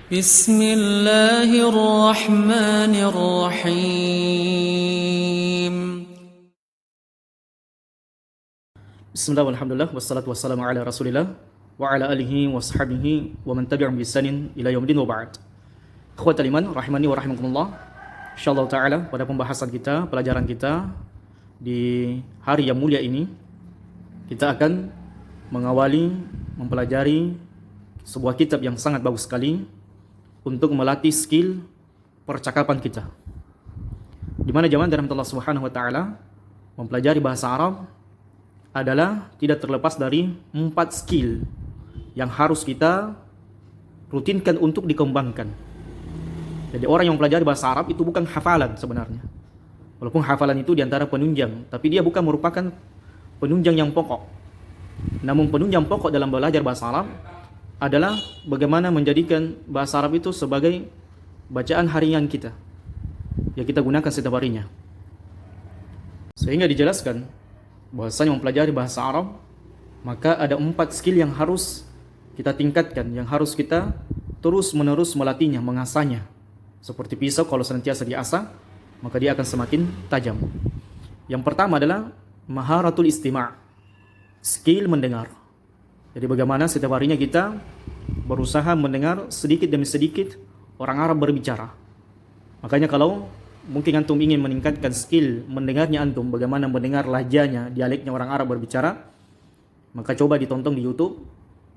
بسم الله الرحمن الرحيم. Bismillah walhamdulillah wassalatu wassalamu ala rasulillah wa ala alihi wa sahbihi wa man tabi'ahum bi ihsanin ila yaumil din wa ba'd. Ikhwatal iman rahimani wa rahimakumullah. Insyaallah taala pada pembahasan kita, pelajaran kita di hari yang mulia ini kita akan mengawali mempelajari sebuah kitab yang sangat bagus sekali untuk melatih skill percakapan kita. Di mana zaman dari Allah Subhanahu wa taala mempelajari bahasa Arab adalah tidak terlepas dari 4 skill yang harus kita rutinkan untuk dikembangkan. Jadi orang yang mempelajari bahasa Arab itu bukan hafalan sebenarnya. Walaupun hafalan itu diantara penunjang, tapi dia bukan merupakan penunjang yang pokok. Namun penunjang pokok dalam belajar bahasa Arab adalah bagaimana menjadikan bahasa Arab itu sebagai bacaan harian kita yang kita gunakan setiap harinya. Sehingga dijelaskan bahwasanya mempelajari bahasa Arab maka ada 4 skill yang harus kita tingkatkan, yang harus kita terus-menerus melatihnya, mengasahnya. Seperti pisau kalau senantiasa diasah, maka dia akan semakin tajam. Yang pertama adalah maharatul istima', skill mendengar. Jadi bagaimana setiap harinya kita berusaha mendengar sedikit demi sedikit orang Arab berbicara. Makanya kalau mungkin antum ingin meningkatkan skill mendengarnya antum, bagaimana mendengar lahjanya, dialeknya orang Arab berbicara, maka coba ditonton di YouTube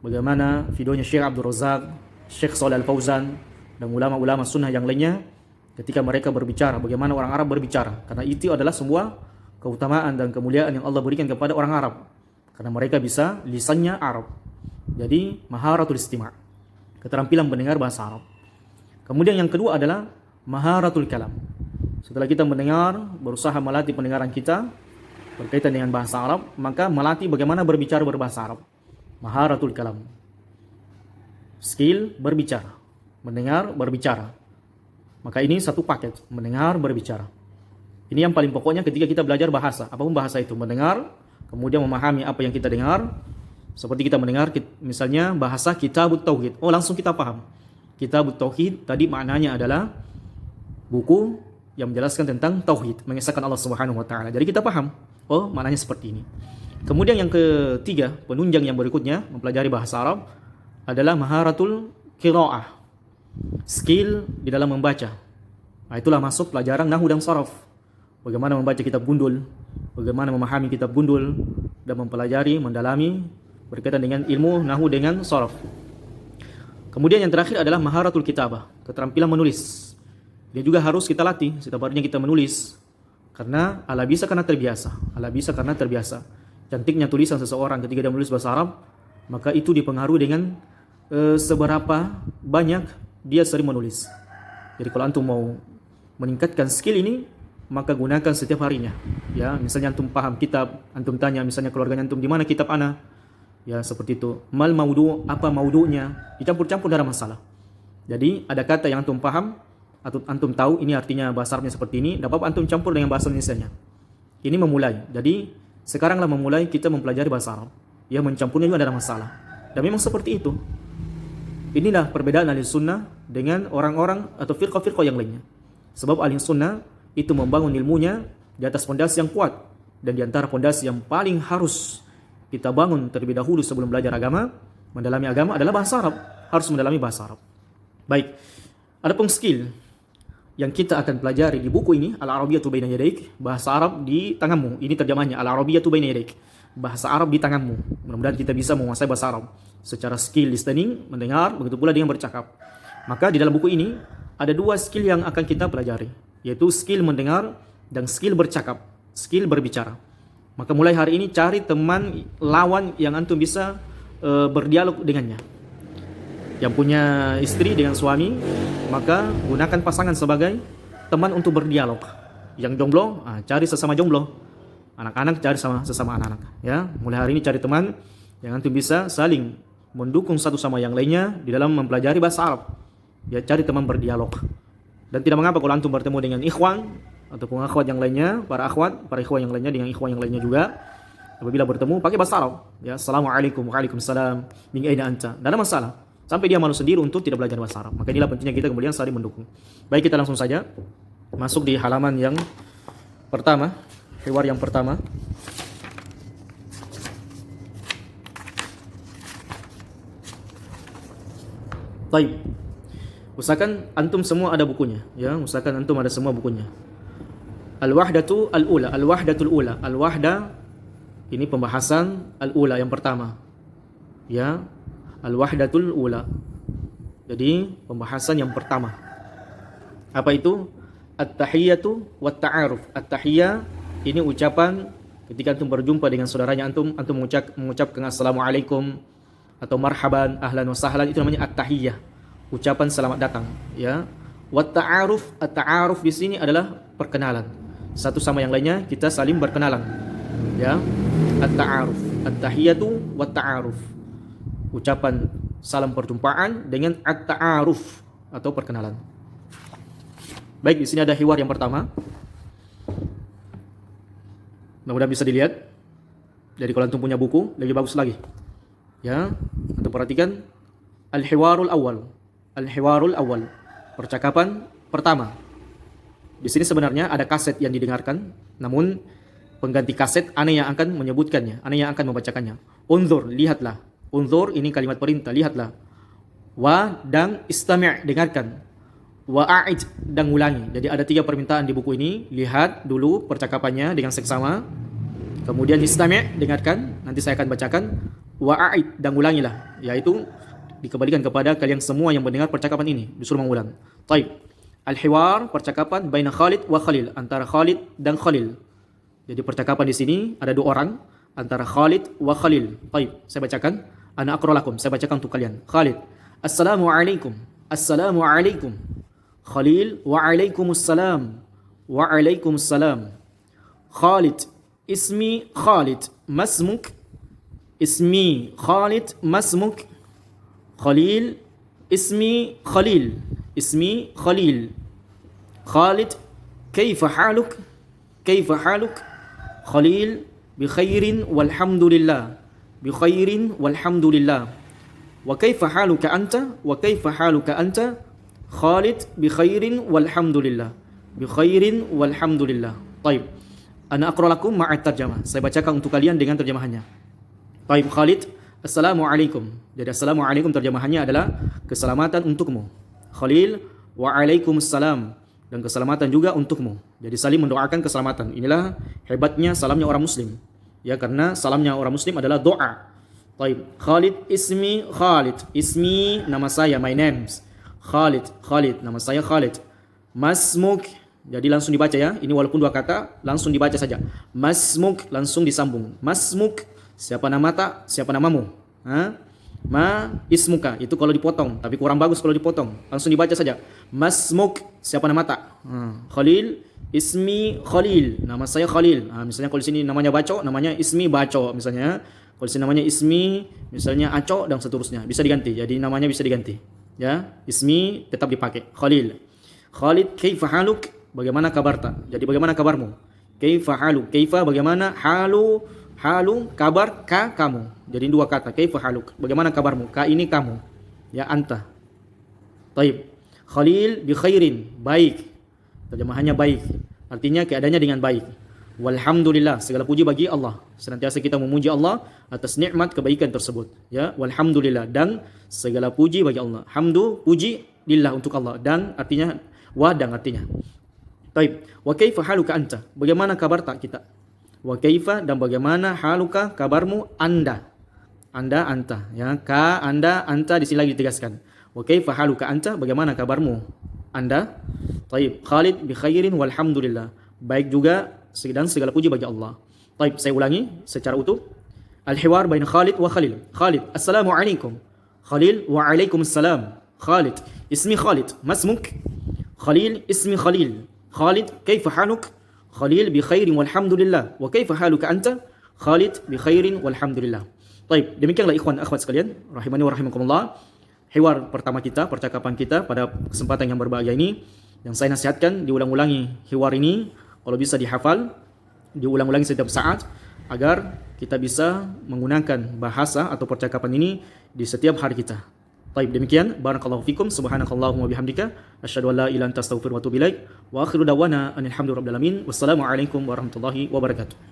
bagaimana videonya Syekh Abdul Razak, Syekh Shalih Al Fauzan, dan ulama-ulama sunnah yang lainnya ketika mereka berbicara, bagaimana orang Arab berbicara. Karena itu adalah sebuah keutamaan dan kemuliaan yang Allah berikan kepada orang Arab. Karena mereka bisa lisannya Arab. Jadi maharatul istima', keterampilan mendengar bahasa Arab. Kemudian yang kedua adalah maharatul kalam. Setelah kita mendengar, berusaha melatih pendengaran kita berkaitan dengan bahasa Arab, maka melatih bagaimana berbicara berbahasa Arab. Maharatul kalam, skill berbicara, mendengar, berbicara. Maka ini satu paket, mendengar, berbicara. Ini yang paling pokoknya ketika kita belajar bahasa. Apapun bahasa itu, mendengar, kemudian memahami apa yang kita dengar. Seperti kita mendengar misalnya bahasa Kitabut Tauhid, oh langsung kita paham. Kitabut Tauhid tadi maknanya adalah buku yang menjelaskan tentang tauhid, mengesahkan Allah Subhanahu wa taala. Jadi kita paham, oh maknanya seperti ini. Kemudian yang ketiga, penunjang yang berikutnya mempelajari bahasa Arab adalah maharatul qiraah, skill di dalam membaca. Nah, itulah masuk pelajaran nahwu dan sharaf. Bagaimana membaca kitab gundul, bagaimana memahami kitab gundul, dan mempelajari, mendalami berkaitan dengan ilmu nahwu dengan sharaf. Kemudian yang terakhir adalah maharatul kitabah, keterampilan menulis. Dia juga harus kita latih setiap harinya kita menulis. Karena ala bisa karena terbiasa, ala bisa karena terbiasa. Cantiknya tulisan seseorang ketika dia menulis bahasa Arab, maka itu dipengaruhi dengan seberapa banyak dia sering menulis. Jadi kalau antum mau meningkatkan skill ini, maka gunakan setiap harinya. Ya, misalnya antum paham kitab, antum tanya misalnya keluarganya antum di mana kitab ana? Ya, seperti itu. Mal maudu, apa maudunya? Dicampur-campur dalam masalah. Jadi, ada kata yang antum paham, atau antum tahu ini artinya bahasa Arabnya seperti ini, tidak apa-apa antum campur dengan bahasa Indonesianya. Ini memulai. Jadi, sekaranglah memulai kita mempelajari bahasa Arab. Ya, mencampurnya juga ada masalah. Dan memang seperti itu. Inilah perbedaan ahli sunnah dengan orang-orang atau firqah-firqah yang lainnya. Sebab ahli sunnah itu membangun ilmunya di atas fondasi yang kuat, dan di antara fondasi yang paling harus kita bangun terlebih dahulu sebelum belajar agama, mendalami agama adalah bahasa Arab. Harus mendalami bahasa Arab. Baik, ada pun skill yang kita akan pelajari di buku ini, Al-Arabiyyatu Baina Yadaik, bahasa Arab di tanganmu. Ini terjemahnya, Al-Arabiyyatu Baina Yadaik, bahasa Arab di tanganmu. Mudah-mudahan kita bisa menguasai bahasa Arab secara skill listening, mendengar, begitu pula dengan bercakap. Maka di dalam buku ini ada 2 skill yang akan kita pelajari, yaitu skill mendengar dan skill bercakap, skill berbicara. Maka mulai hari ini cari teman lawan yang antum bisa berdialog dengannya. Yang punya istri dengan suami, maka gunakan pasangan sebagai teman untuk berdialog. Yang jomblo, cari sesama jomblo. Anak-anak cari sesama anak-anak. Ya, mulai hari ini cari teman yang antum bisa saling mendukung satu sama yang lainnya di dalam mempelajari bahasa Arab. Ya, cari teman berdialog. Dan tidak mengapa kalau antum bertemu dengan ikhwan ataupun akhwat yang lainnya, para ikhwan yang lainnya dengan ikhwan yang lainnya juga, apabila bertemu pakai bahasa Arab. Ya, assalamualaikum, waalaikumsalam, min aina anta. Tidak ada masalah. sampai dia malu sendiri untuk tidak belajar bahasa Arab. Maka inilah pentingnya kita kemudian saling mendukung. Baik, kita langsung saja masuk di halaman yang pertama, hiwar yang pertama. Baik, usahakan antum semua ada bukunya, ya. Usahakan antum ada semua bukunya. Al-wahdatul ula. Al-wahda ini pembahasan al-ula yang pertama. Ya, al-wahdatul ula. Jadi pembahasan yang pertama. Apa itu? At-tahiyyatu wat ta'aruf. At-tahiyyah ini ucapan ketika antum berjumpa dengan saudaranya antum mengucapkan assalamualaikum atau marhaban, ahlan wa sahlan, itu namanya at-tahiyyah. Ucapan selamat datang, ya. Wat ta'aruf, at-ta'aruf di sini adalah perkenalan. Satu sama yang lainnya kita saling berkenalan. Ya. At-ta'aruf, at-tahiyyatu wat ta'aruf. Ucapan salam perjumpaan dengan at-ta'aruf atau perkenalan. Baik, di sini ada hiwar yang pertama. Mudah-mudahan bisa dilihat. Jadi kalau antum punya buku, lebih bagus lagi. Ya, antum perhatikan al-hiwarul awal. Al-hiwarul awal. Percakapan pertama. Di sini sebenarnya ada kaset yang didengarkan, namun pengganti kaset ana yang akan menyebutkannya, ana yang akan membacakannya. Unzur, lihatlah. Unzur ini kalimat perintah, lihatlah. Wa dan istami', dengarkan. Wa a'id, dan ulangi. Jadi ada 3 permintaan di buku ini. Lihat dulu percakapannya dengan seksama. Kemudian istami', dengarkan. Nanti saya akan bacakan. Wa a'id, dan ulangilah. Yaitu dikembalikan kepada kalian semua yang mendengar percakapan ini, disuruh mengulang. Taib. Al-hiwar, percakapan baina Khalid wa Khalil, antara Khalid dan Khalil. Jadi percakapan di sini ada 2 orang antara Khalid wa Khalil. Taib, saya bacakan. Ana aqra lakum, saya bacakan untuk kalian. Khalid, assalamualaikum. Assalamualaikum. Khalil, waalaikumsalam. Waalaikumsalam. Khalid, ismi Khalid, masmuk. Ismi Khalid, masmuk. Khalil, ismi Khalil. Ismi Khalil. Khalid, kaifa haluk? Kaifa haluk? Khalil, bi khairin walhamdulillah. Bi khairin walhamdulillah. Wa kaifa haluka anta? Wa kaifa haluka anta? Khalid, bi khairin walhamdulillah. Bi khairin walhamdulillah. Taib. Ana aqra lakum ma'a tarjamah. Saya bacakan untuk kalian dengan terjemahannya. Taib. Khalid, assalamualaikum. Jadi assalamualaikum terjemahannya adalah keselamatan untukmu. Khalil, waalaikumsalam, dan keselamatan juga untukmu. Jadi saling mendoakan keselamatan. Inilah hebatnya salamnya orang muslim. Ya, karena salamnya orang muslim adalah doa. Taib. Khalid, ismi Khalid. Ismi, nama saya, my names. Khalid, Khalid, nama saya Khalid. Masmuk, jadi langsung dibaca ya. Ini walaupun 2 kata, langsung dibaca saja. Masmuk, langsung disambung. Masmuk, siapa nama tak? Siapa namamu? Ma ismuka, itu kalau dipotong, tapi kurang bagus kalau dipotong. Langsung dibaca saja. Masmuk, siapa nama tak? Khalil, ismi Khalil, nama saya Khalil. Misalnya kalau di sini namanya Baco, namanya ismi Baco misalnya. Kalau di sini namanya ismi, misalnya Aco, dan seterusnya. Bisa diganti. Jadi namanya bisa diganti. Ya, ismi tetap dipakai. Khalil. Khalid, kaifa haluk? Bagaimana kabar tak? Jadi bagaimana kabarmu? Kaifa haluk? Kaifa bagaimana? Halu, kabar, ka, kamu. Jadi 2 kata. Kaifa haluk? Bagaimana kabarmu? Ka ini kamu. Ya, anta. Taib. Khalil, bi khairin, baik. Terjemahannya baik. Artinya keadaannya dengan baik. Walhamdulillah, segala puji bagi Allah. Senantiasa kita memuji Allah atas nikmat kebaikan tersebut. Ya, walhamdulillah, dan segala puji bagi Allah. Hamdu, puji, lillah, untuk Allah, dan artinya wa, dan artinya. Taib. Wa kaifa haluka anta? Bagaimana kabar tak kita? Wa kaifa, dan bagaimana haluka, kabarmu, anda. Anda, anta, ya. Ka, anda, anta, di sini lagi ditegaskan. Wa kaifa haluka anta? Bagaimana kabarmu, anda? Taib. Khalid, bi khairin walhamdulillah. Baik juga, dan segala puji bagi Allah. Taib, saya ulangi secara utuh. Al-hiwar bain Khalid wa Khalil. Khalid, assalamualaikum. Khalil, waalaikumsalam. Khalid, ismi Khalid, masmuk? Khalil, ismi Khalil. Khalid, kaifa haluk? Khalil, bi khairin walhamdulillah. Wa kaifa haluka anta? Khalid, bi khairin walhamdulillah. Taib, demikianlah ikhwan akhwat sekalian, rahimani wa rahimakumullah. Hiwar pertama kita, percakapan kita pada kesempatan yang berbahagia ini, yang saya nasihatkan diulang-ulangi hiwar ini. Kalau bisa dihafal, diulang-ulangi setiap saat, agar kita bisa menggunakan bahasa atau percakapan ini di setiap hari kita. Baik, demikian. Barakallahu fikum. Subhanakallahumma bihamdika. Asyhadu an la ilaha illa anta astaghfiruka wa atubu ilaik. Wa akhiru da'wana anil hamdulillahi rabbil alamin. Wassalamualaikum warahmatullahi wabarakatuh.